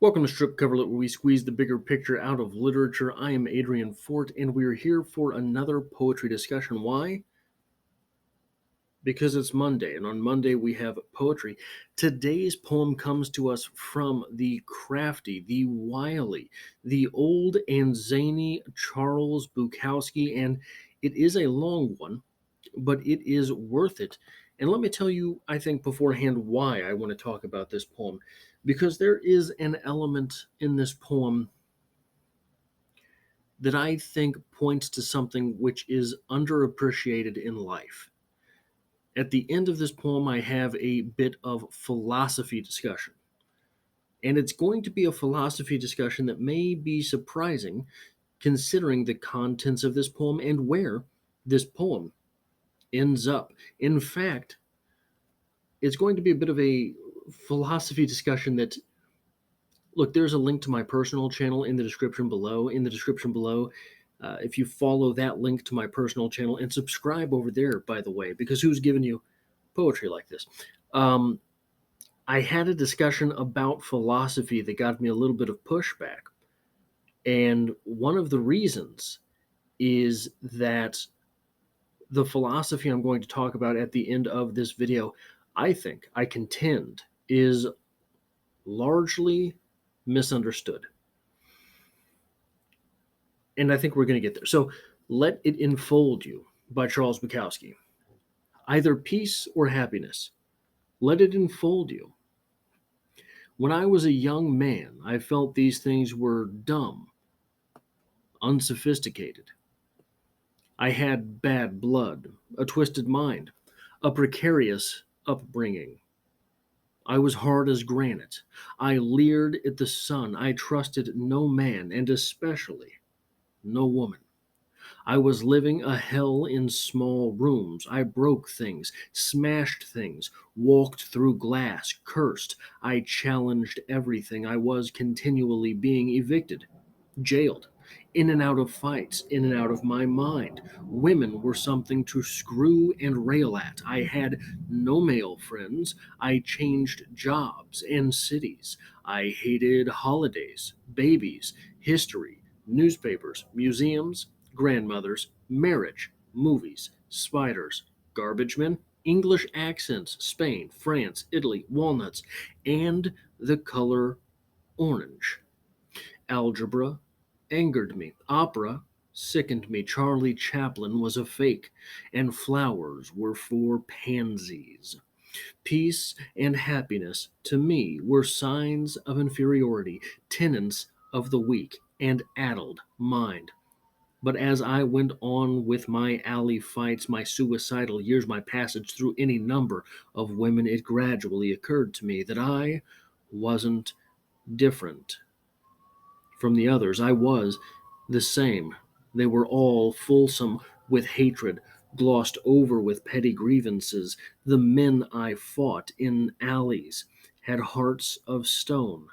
Welcome to Strip Coverlet, where we squeeze the bigger picture out of literature. I am Adrian Fort, and we're here for another poetry discussion. Why? Because it's Monday, and on Monday we have poetry. Today's poem comes to us from the crafty, the wily, the old and zany Charles Bukowski, and it is a long one, but it is worth it. And let me tell you, I think beforehand, why I want to talk about this poem. Because there is an element in this poem that I think points to something which is underappreciated in life. At the end of this poem, I have a bit of philosophy discussion. And it's going to be a philosophy discussion that may be surprising considering the contents of this poem and where this poem ends up. In fact, it's going to be a bit of a philosophy discussion that, look, there's a link to my personal channel in the description below. If you follow that link to my personal channel and subscribe over there, by the way, because who's giving you poetry like this? Um, I had a discussion about philosophy that got me a little bit of pushback. And one of the reasons is that the philosophy I'm going to talk about at the end of this video, I contend, is largely misunderstood. And I think we're going to get there. So, Let It Enfold You by Charles Bukowski. Either peace or happiness. Let it enfold you. When I was a young man, I felt these things were dumb, unsophisticated. I had bad blood, a twisted mind, a precarious upbringing. I was hard as granite. I leered at the sun. I trusted no man, and especially no woman. I was living a hell in small rooms. I broke things, smashed things, walked through glass, cursed. I challenged everything. I was continually being evicted, jailed, in and out of fights, in and out of my mind. Women were something to screw and rail at. I had no male friends. I changed jobs and cities. I hated holidays, babies, history, newspapers, museums, grandmothers, marriage, movies, spiders, garbage men, English accents, Spain, France, Italy, walnuts, and the color orange. Algebra angered me. Opera sickened me. Charlie Chaplin was a fake, and flowers were for pansies. Peace and happiness, to me, were signs of inferiority, tenets of the weak and addled mind. But as I went on with my alley fights, my suicidal years, my passage through any number of women, it gradually occurred to me that I wasn't different from the others. I was the same. They were all fulsome with hatred, glossed over with petty grievances. The men I fought in alleys had hearts of stone.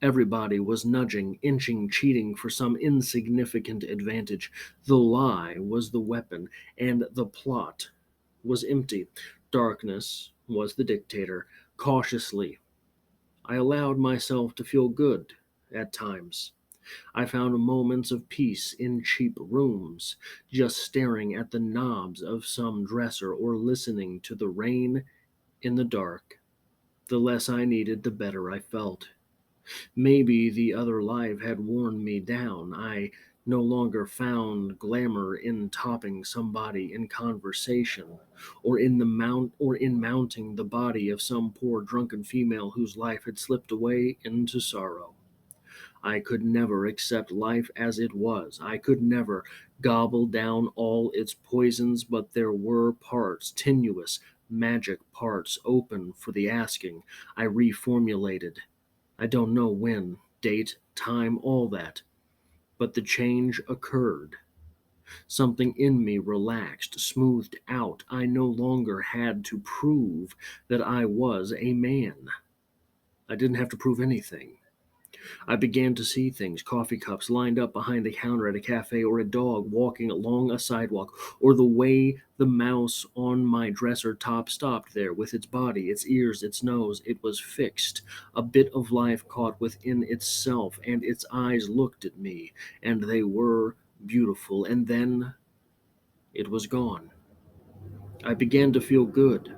Everybody was nudging, inching, cheating for some insignificant advantage. The lie was the weapon, and the plot was empty. Darkness was the dictator. Cautiously, I allowed myself to feel good at times. I found moments of peace in cheap rooms, just staring at the knobs of some dresser or listening to the rain in the dark. The less I needed, the better I felt. Maybe the other life had worn me down. I no longer found glamour in topping somebody in conversation, or in mounting the body of some poor drunken female whose life had slipped away into sorrow. I could never accept life as it was. I could never gobble down all its poisons, but there were parts, tenuous, magic parts, open for the asking. I reformulated. I don't know when, date, time, all that. But the change occurred. Something in me relaxed, smoothed out. I no longer had to prove that I was a man. I didn't have to prove anything. I began to see things: coffee cups lined up behind the counter at a cafe, or a dog walking along a sidewalk, or the way the mouse on my dresser top stopped there with its body, its ears, its nose. It was fixed, a bit of life caught within itself, and its eyes looked at me, and they were beautiful, and then it was gone. I began to feel good.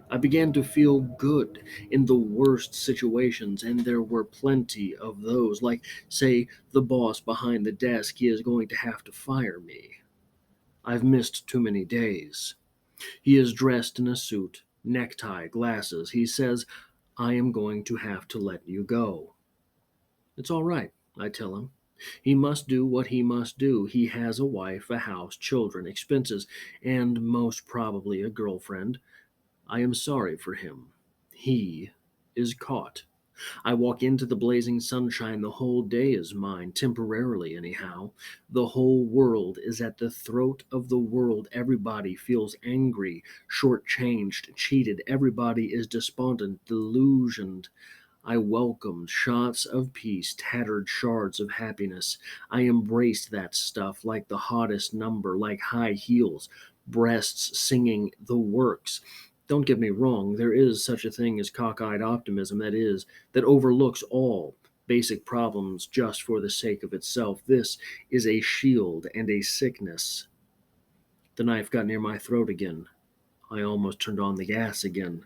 I began to feel good in the worst situations, and there were plenty of those. Like, say, the boss behind the desk, he is going to have to fire me. I've missed too many days. He is dressed in a suit, necktie, glasses. He says, I am going to have to let you go. It's all right, I tell him. He must do what he must do. He has a wife, a house, children, expenses, and most probably a girlfriend. I am sorry for him. He is caught. I walk into the blazing sunshine. The whole day is mine, temporarily, anyhow. The whole world is at the throat of the world. Everybody feels angry, shortchanged, cheated. Everybody is despondent, delusioned. I welcomed shots of peace, tattered shards of happiness. I embraced that stuff like the hottest number, like high heels, breasts singing the works. Don't get me wrong, there is such a thing as cockeyed optimism, that overlooks all basic problems just for the sake of itself. This is a shield and a sickness. The knife got near my throat again. I almost turned on the gas again.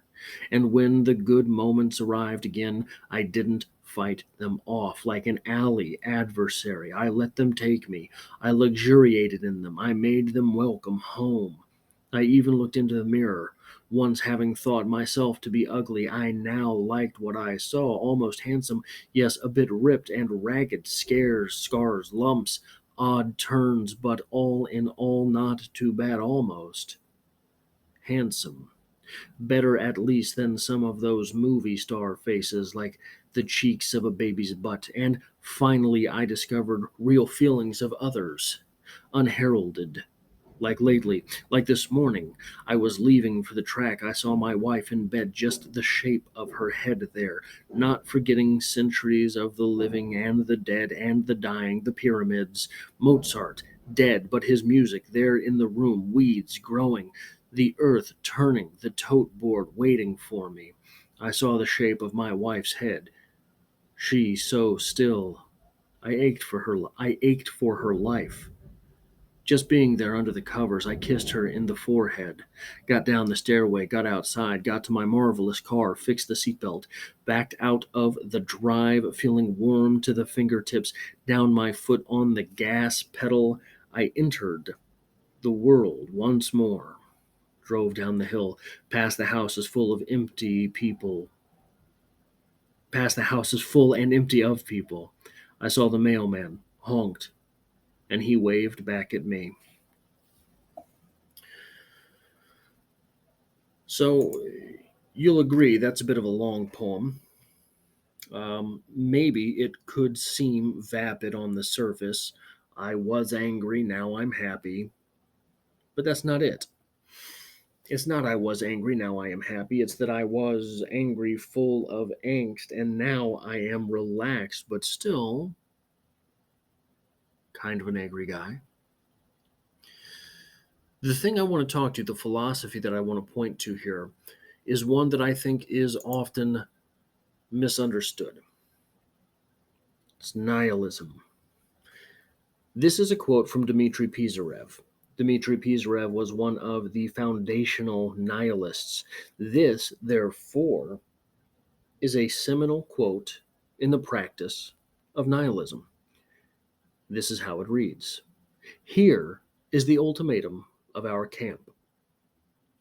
And when the good moments arrived again, I didn't fight them off like an alley adversary. I let them take me. I luxuriated in them. I made them welcome home. I even looked into the mirror. Once having thought myself to be ugly, I now liked what I saw. Almost handsome, yes, a bit ripped and ragged, scares, scars, lumps, odd turns, but all in all, not too bad, almost handsome. Better at least than some of those movie star faces, like the cheeks of a baby's butt. And finally, I discovered real feelings of others, unheralded. Like lately, like this morning, I was leaving for the track. I saw my wife in bed, just the shape of her head there, not forgetting centuries of the living and the dead and the dying, the pyramids, Mozart, dead, but his music there in the room, weeds growing, the earth turning, the tote board waiting for me. I saw the shape of my wife's head. She so still. I ached for her. I ached for her life. Just being there under the covers, I kissed her in the forehead, got down the stairway, got outside, got to my marvelous car, fixed the seatbelt, backed out of the drive, feeling warm to the fingertips, down my foot on the gas pedal. I entered the world once more, drove down the hill, past the houses full of empty people, past the houses full and empty of people. I saw the mailman, honked, and he waved back at me. So you'll agree that's a bit of a long poem. Maybe it could seem vapid on the surface. I was angry, now I'm happy. But that's not it. It's not I was angry, now I am happy. It's that I was angry, full of angst, and now I am relaxed, but still kind of an angry guy. The thing I want to talk to, the philosophy that I want to point to here, is one that I think is often misunderstood. It's nihilism. This is a quote from Dmitry Pisarev. Dmitry Pisarev was one of the foundational nihilists. This, therefore, is a seminal quote in the practice of nihilism. This is how it reads: Here is the ultimatum of our camp.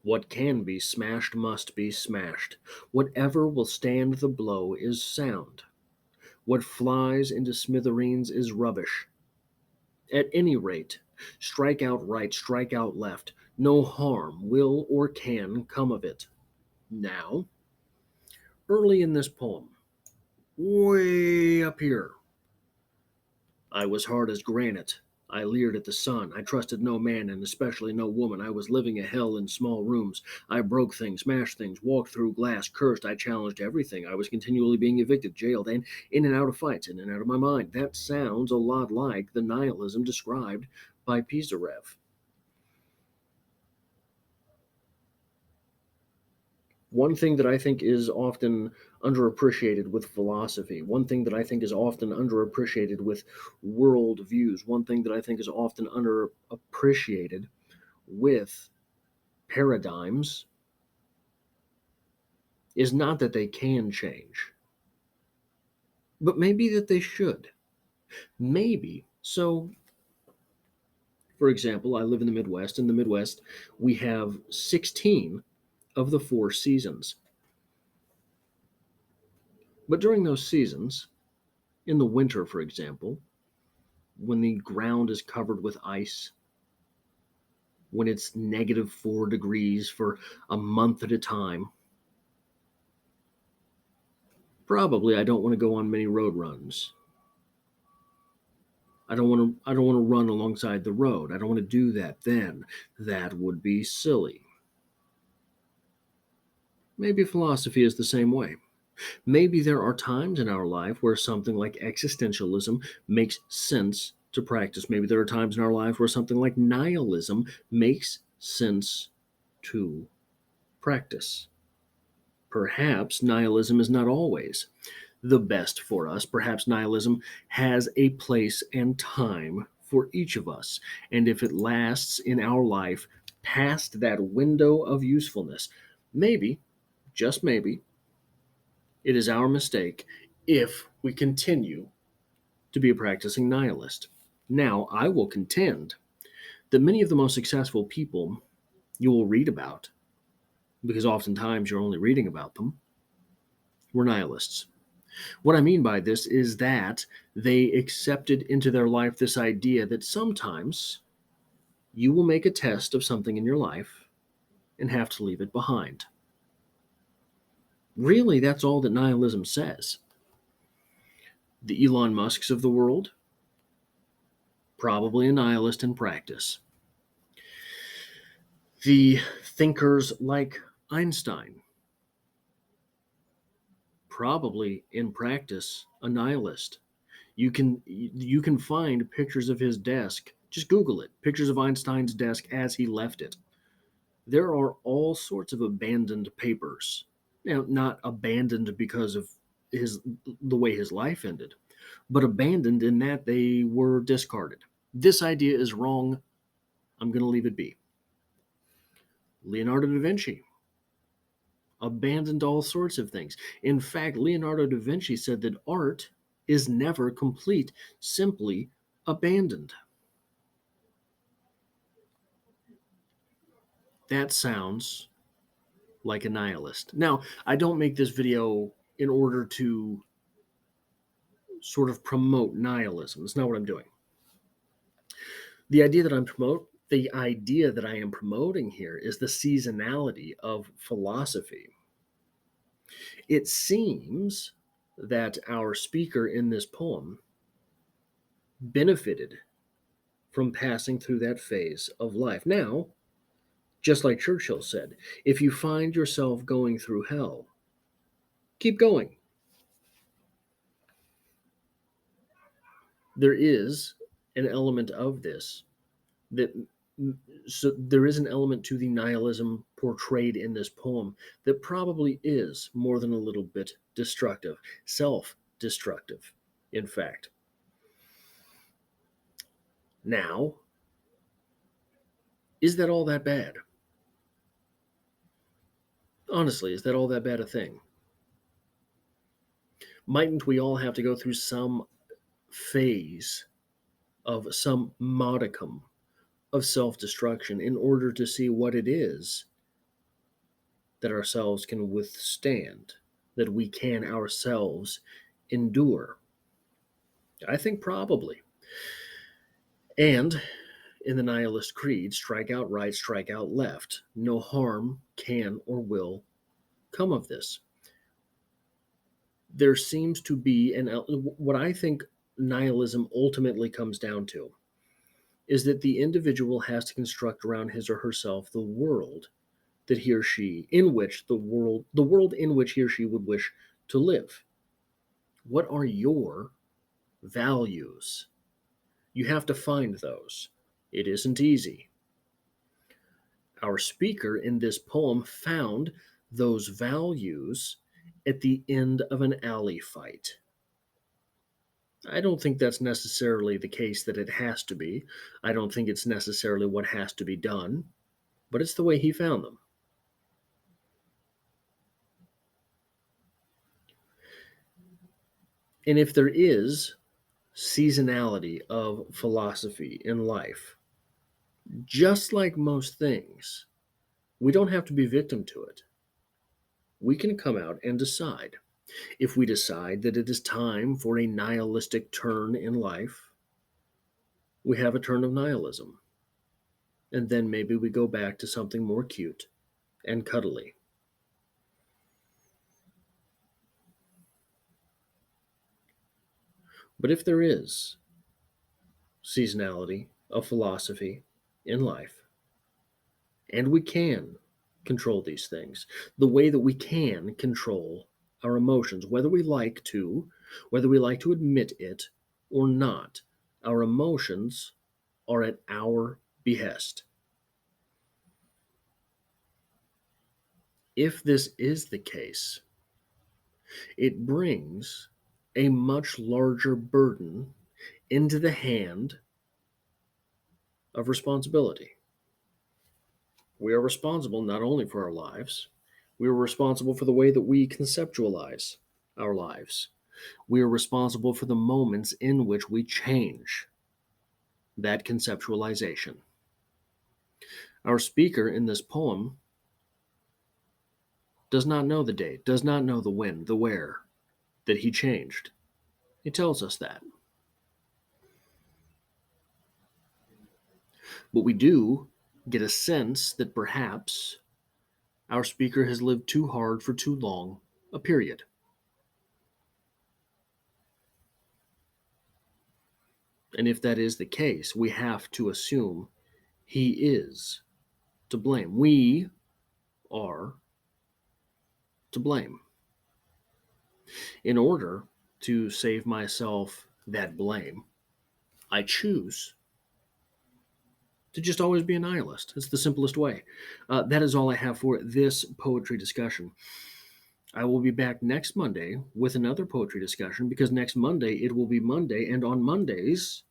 What can be smashed must be smashed. Whatever will stand the blow is sound. What flies into smithereens is rubbish. At any rate, strike out right, strike out left. No harm will or can come of it. Now, early in this poem, way up here, I was hard as granite. I leered at the sun. I trusted no man, and especially no woman. I was living a hell in small rooms. I broke things, smashed things, walked through glass, cursed. I challenged everything. I was continually being evicted, jailed, and in and out of fights, in and out of my mind. That sounds a lot like the nihilism described by Pisarev. One thing that I think is often underappreciated with philosophy, one thing that I think is often underappreciated with world views, one thing that I think is often underappreciated with paradigms is not that they can change, but maybe that they should. Maybe. So, for example, I live in the Midwest. In the Midwest, we have 16 of the 4 seasons. But during those seasons, in the winter, for example, when the ground is covered with ice, when it's -4 degrees for a month at a time, probably I don't want to go on many road runs. I don't want to run alongside the road. I don't want to do that then. That would be silly. Maybe philosophy is the same way. Maybe there are times in our life where something like existentialism makes sense to practice. Maybe there are times in our life where something like nihilism makes sense to practice. Perhaps nihilism is not always the best for us. Perhaps nihilism has a place and time for each of us. And if it lasts in our life past that window of usefulness, maybe, just maybe, it is our mistake if we continue to be a practicing nihilist. Now, I will contend that many of the most successful people you will read about, because oftentimes you're only reading about them, were nihilists. What I mean by this is that they accepted into their life this idea that sometimes you will make a test of something in your life and have to leave it behind. Really, that's all that nihilism says. The Elon Musks of the world, probably a nihilist in practice. The thinkers like Einstein, probably in practice a nihilist. You can find pictures of his desk. Just Google it. Pictures of Einstein's desk as he left it. There are all sorts of abandoned papers. Now, not abandoned because of the way his life ended, but abandoned in that they were discarded. This idea is wrong. I'm going to leave it be. Leonardo da Vinci abandoned all sorts of things. In fact, Leonardo da Vinci said that art is never complete, simply abandoned. That sounds like a nihilist. Now, I don't make this video in order to sort of promote nihilism. That's not what I'm doing. The idea that I am promoting here is the seasonality of philosophy. It seems that our speaker in this poem benefited from passing through that phase of life. Now, just like Churchill said, if you find yourself going through hell, keep going. There is an element of this that so there is an element to the nihilism portrayed in this poem that probably is more than a little bit destructive, self-destructive, in fact. Now, is that all that bad? Honestly, is that all that bad a thing? Mightn't we all have to go through some phase of some modicum of self-destruction in order to see what it is that ourselves can withstand, that we can ourselves endure? I think probably. And in the nihilist creed, strike out right, strike out left. No harm can or will come of this. There seems to be what I think nihilism ultimately comes down to is that the individual has to construct around his or herself the world that he or she in which the world in which he or she would wish to live. What are your values? You have to find those. It isn't easy. Our speaker in this poem found those values at the end of an alley fight. I don't think that's necessarily the case that it has to be. I don't think it's necessarily what has to be done, but it's the way he found them. And if there is seasonality of philosophy in life, just like most things, we don't have to be victim to it. We can come out and decide. If we decide that it is time for a nihilistic turn in life, we have a turn of nihilism. And then maybe we go back to something more cute and cuddly. But if there is seasonality of philosophy in life, and we can control these things, the way that we can control our emotions, whether we like to admit it or not, our emotions are at our behest. If this is the case, it brings a much larger burden into the hand of responsibility. We are responsible not only for our lives, we are responsible for the way that we conceptualize our lives. We are responsible for the moments in which we change that conceptualization. Our speaker in this poem does not know the date, does not know the when, the where that he changed. He tells us that. But we do get a sense that perhaps our speaker has lived too hard for too long a period. And if that is the case, we have to assume he is to blame. We are to blame. In order to save myself that blame, I choose to just always be a nihilist. It's the simplest way. That is all I have for this poetry discussion. I will be back next Monday with another poetry discussion because next Monday it will be Monday, and on Mondays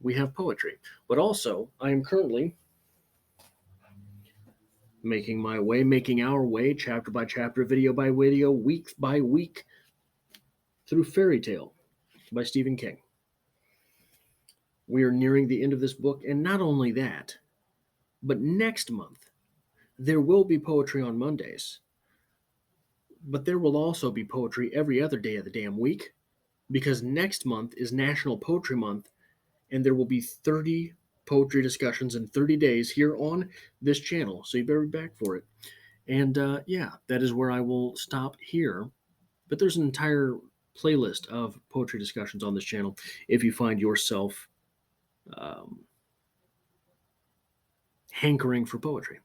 we have poetry. But also, I am currently making our way, chapter by chapter, video by video, week by week, through Fairy Tale by Stephen King. We are nearing the end of this book, and not only that, but next month there will be poetry on Mondays. But there will also be poetry every other day of the damn week, because next month is National Poetry Month, and there will be 30 poetry discussions in 30 days here on this channel. So you better be back for it. And yeah, that is where I will stop here. But there's an entire playlist of poetry discussions on this channel if you find yourself hankering for poetry.